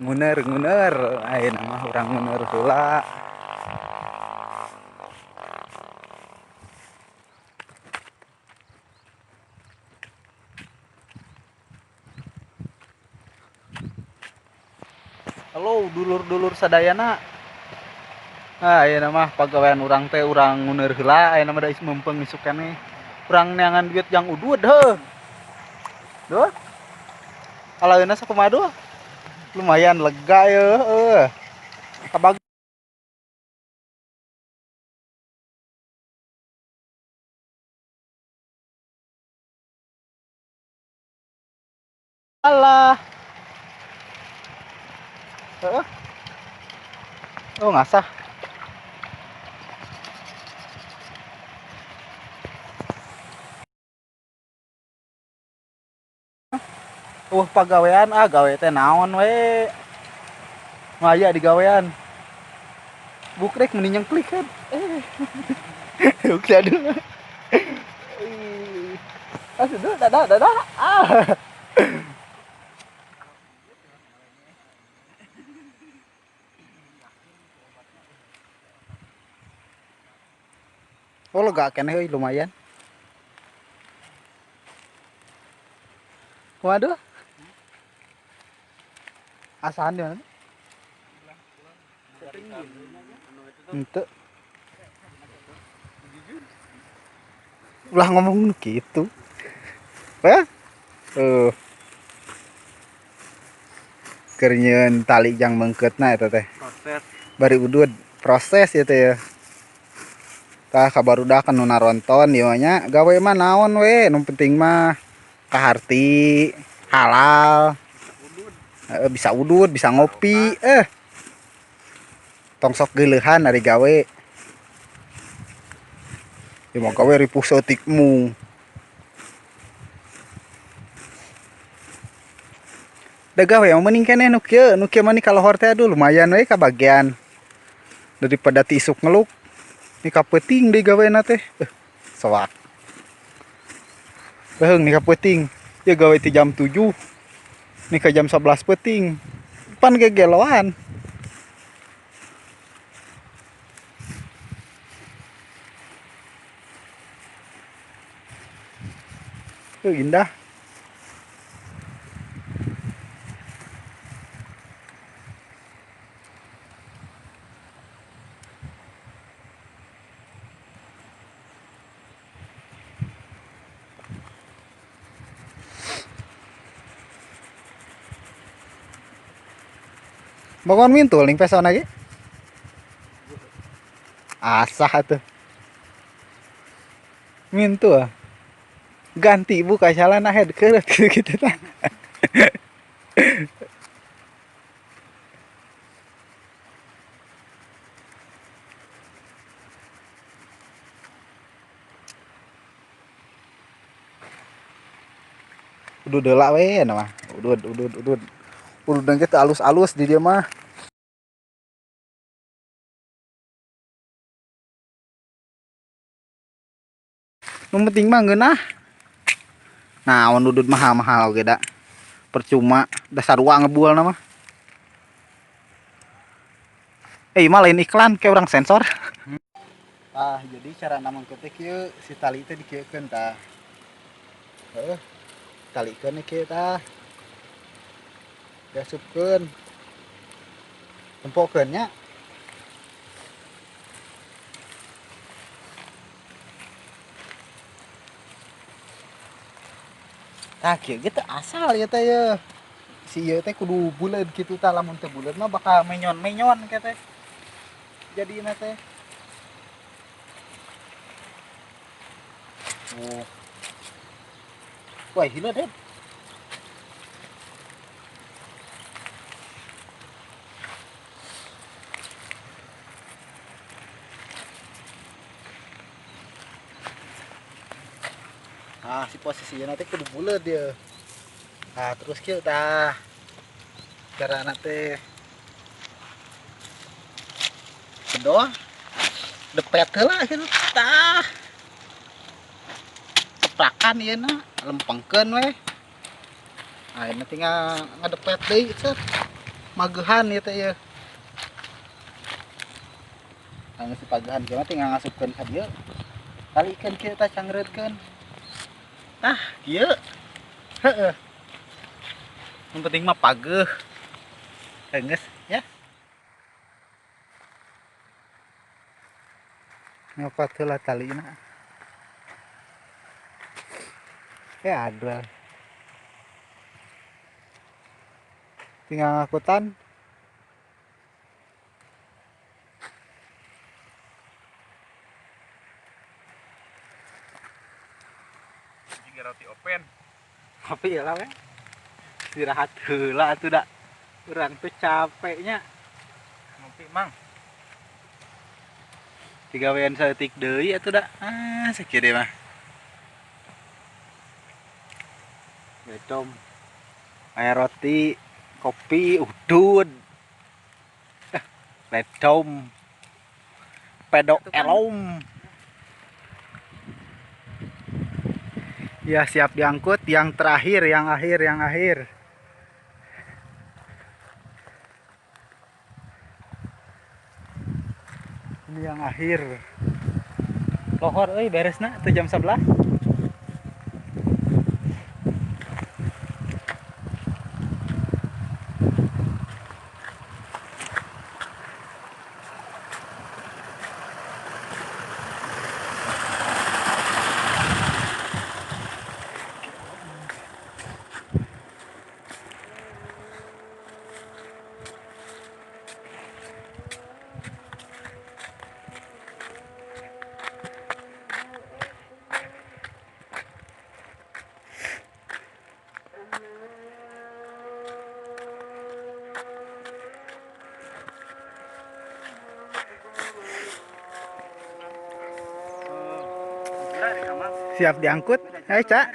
nguner ayeuna mah urang nguner heula. Halo dulur-dulur sadayana. Ayeuna mah pagawean urang teh urang nguner heula ayeuna mah da meumpeng isuk keneh. Urang neangan duit yang udud heuh. Duh, alaeuna sakumaha duh? Lumayan lega ya kabag alah. Heeh. Oh ngasah. Pagawean gawe teh naon we? Maya di gawean. Bukrek mending klik kan. Udah dulu. Sudah, dadah, dadah. Ah. Oh lega keneh euy lumayan. Waduh, asahan di mana? Henteu. Ulah ngomong gitu. Eh? Keur nyieun tali jang meungkeutna eta teh. Proses. Bari udud proses ya teh ya. Tah kabarudak anu naronton ieu nya gawe mah naon we, nu penting mah kaharti, halal. Bisa udud, bisa ngopi, tong sok geuleuhan ari gawe. Ieu mah gawe ripuh seutikmu. Da gawe mah mending keneh nu kieu mah ni kalohor teh aduh lumayan we kabagian. Daripada ti isuk ngeluk. Ni kapeuting deui gaweana teh. Soak. Beheung ni kapeuting. Ieu gawe ti jam 7. Ni ka jam 11 peuting. Pan gegeloan. Indah. Bangun mintul ning pesona ge. Asah atuh. Mintu ah. Ganti buka salana head keureut kitu tah. Udud deula we na mah. Udud. Udud ge teu alus-alus di dieu mah. Nu penting mah ngeunah. Naon udud mahal-mahal ge da. Percuma dasar uang ngebualna mah. Mah lain iklan kayak orang sensor. Jadi cara namang teh kieu si tali teh dikeukeun tah. Heeh. Talikeun kieu tah. Diasupkeun. Tempokeun nya. Tah kieu ge teh asal ya teh ye. Si ieu teh kudu buleud kitu tah lamun teu buleud mah bakal menyon-menyon ke teh. Jadina teh. Oh. Wah, hileud deh. Si posisinya nanti kudu buleud dia. Terus kieu tah. Carana teh bedoh depet heula kitu tah. Keprakan ieu na lempengkeun we. Ayeuna tinggal ngadepet deui set. magehan ya teh ya. Anu si pagahan kieu tinggal ngasupkeun ka dieu. Kalikeun kieu tah cangreutkeun. Tah kieu. Heeh. Yang penting mah pageuh. Geus ya. Ngapa heula talina? Ya aduh. Tinggal ngakutan. Jika roti open. Tapi ya lah we. Istirahat heula atuh da. Urang teh capeknya. Ngopi mang. Tigawean saeutik deui atuh da. Sakieu deh mah. Bedom. Aya roti, kopi, udud. Bedom. Pedok elom. Ya siap diangkut yang terakhir, yang akhir. Ini yang akhir. Lohor euy beresna teu jam 11. Siap diangkut. Hai, Cak.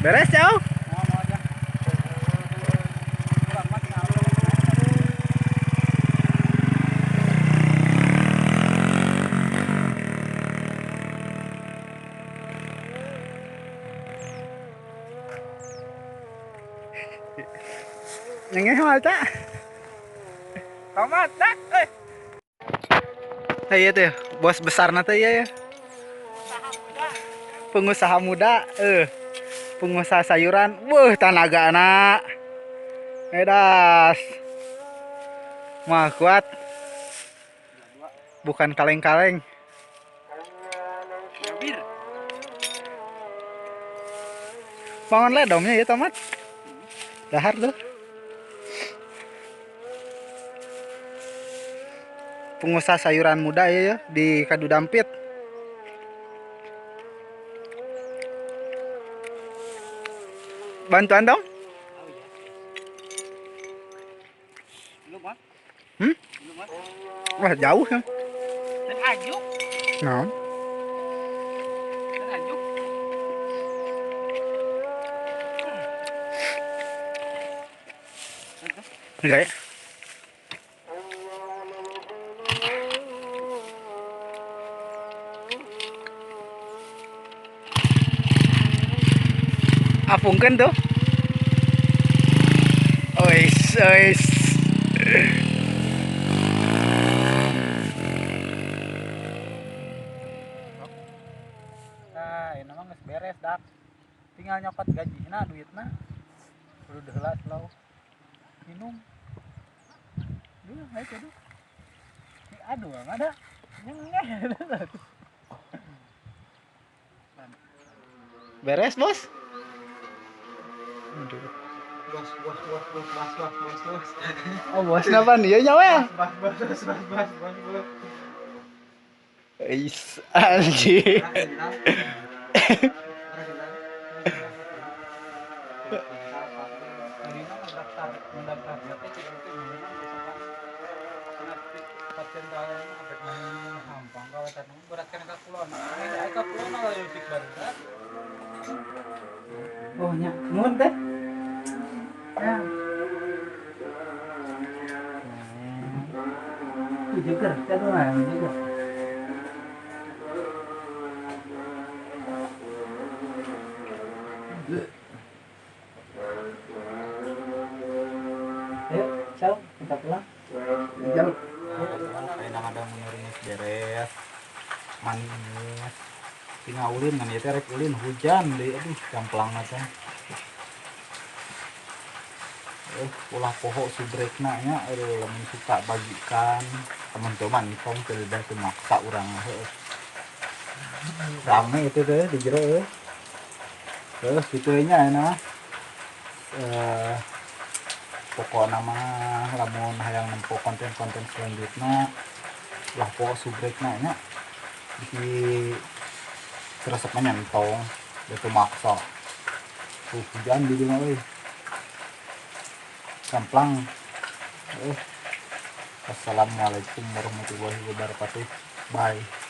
Beres, jauh. Yang ini Cak. Tomat dak. Iya tuh, bos besar nanti ya. Pengusaha muda, pengusaha sayuran, tanaga anak, edas, mah kuat, bukan kaleng-kaleng. Bir. Bangun ledomnya ya tomat, dahar tuh. Pengusaha sayuran muda ya di Kadu Dampit. Bantuan dong? Wah jauh ya. Dan ajuk. Nah. Dan ajuk. Enggak ya? Apungkan tuh. Ois. Nah, ini mah geus beres dak. Tinggal nyopot gajina duitna. Kudu deula slow. Minum. Duh, ayo tuh. Aduh, ada. Nyengeh. Beres, Bos? Aduh. Bos. Oh, bos napa nih? Ya nyawa. Bos. Is anjing. nya. Nuhun teh. Ya. Jeger, teh doang jeger. Ayo, ciao, kita pulang. Jauh. Kayak ada menurunnya beres. Manis. Tinggal ulin kan ya rek ulin hujan deh, aduh camplang aja. Ulah poho subrekna nya lamun suka bagikan teman-teman kong tidak maksa urang rame itu deh di jero terus gitunya enak pokoknya mah lamun hayang nempo konten-konten selanjutnya lah poho subrekna nya di resepnya nyentong itu maksa hujan di rumah camplang. Assalamualaikum warahmatullahi wabarakatuh. Bye.